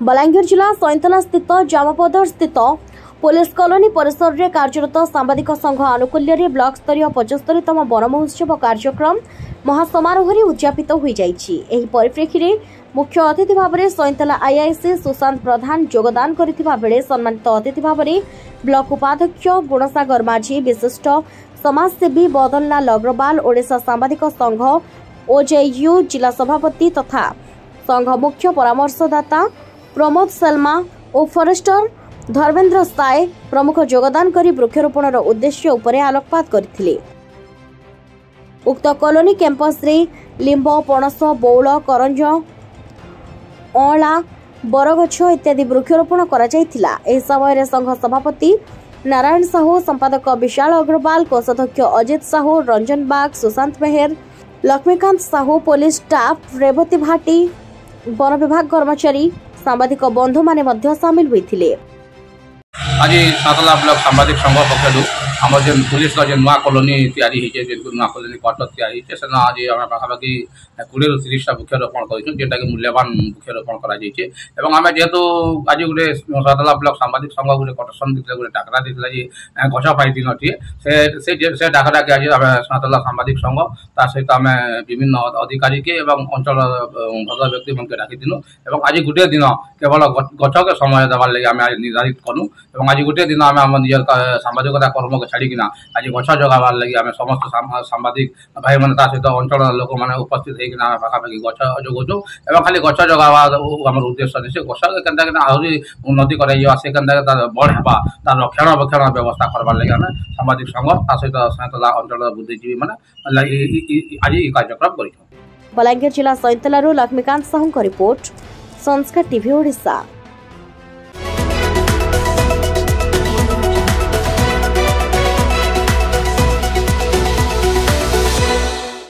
बलांगीर जिला सैंतला स्थित जामपदर स्थित पुलिस कॉलोनी परिसर में कार्यरत सांबादिक संघ आनुकूल्य ब्लॉक स्तरीय 75तम वन महोत्सव कार्यक्रम महासमारोह उद्यापित हो जाएगी। परिप्रेक्षी में मुख्य अतिथि भाव में सैंतला आईआईसी सुशांत प्रधान योगदान करथिबा बेले सम्मानित अतिथि भाव में ब्लॉक उपाध्यक्ष गुणसागर माझी, विशिष्ट समाजसेवी बदनलाल अग्रवाल, ओडिशा सांबादिक संघ ओजेयू जिला सभापति तथा संघ मुख्य परामर्शदाता प्रमोद शर्मा और फॉरेस्टर धर्मेंद्र साय प्रमुख योगदान करी वृक्षारोपण उद्देश्य उपरे आलोकपात करथिले। उक्त कॉलोनी कैंपस रे लिंब, पणस, बौल, करंज, अँला, बरगछ इत्यादि वृक्षारोपण करा जायतिला। एही समय संघ सभापति नारायण साहू, संपादक विशाल अग्रवाल, कोषाध्यक्ष अजित साहू, रंजन बाग, सुशांत मेहर, लक्ष्मीकांत साहू, पुलिस स्टाफ, रेवती भाटी, वन विभाग कर्मचारी, सांबादिक बंधु माने मध्य शामिल होइथिले। आज सैंतला ब्लॉक सांबादिक संघ पक्षर आम जो पुलिस नुआ कॉलोनी तैयारी नुआ कॉलोनी क्वार्टर तैयारी से आज आम पाखापाखि 20 ରୁ 30टा वृक्षारोपण करेटा कि मूल्यवान वृक्षारोपण करें। जेहेतु आज गोटे सैंतला ब्लॉक सांबादिक संघ गोटे कटेसन गोटे डाकरा देता जी गछ पाई दिन से डाकरा के आज सैंतला सांबादिक संघ ता सहित आम विभिन्न अधिकारी के अंचल भद्र व्यक्ति मन के डाकिलु। आज गोटे दिन केवल गछ के समय देवार लगे आम निर्धारित करूँ। आज गोटे दिन आम निज सांबादिकता कर्म के छाड़िकिना आज गछ जगाबार लगे आम समस्त सांबादिक भाई मैंने सहित अंचल लोक मैंने उपस्थित होना पाखापाखि गछ जगाऊँ। खाली गछ जगावा आम उद्देश्य नहीं, से गछ के आहरी उन्नति कर बढ़ा तार रक्षणाबेक्षण व्यवस्था करवार लगे आम सांबादिक संघ ता सहित सैंतला अंचल बुद्धिजीवी मैंने आज कार्यक्रम कर। बलांगीर जिला सैंतलारू लक्ष्मीकांत साहू रिपोर्ट, संस्कार टीवी ओडिशा।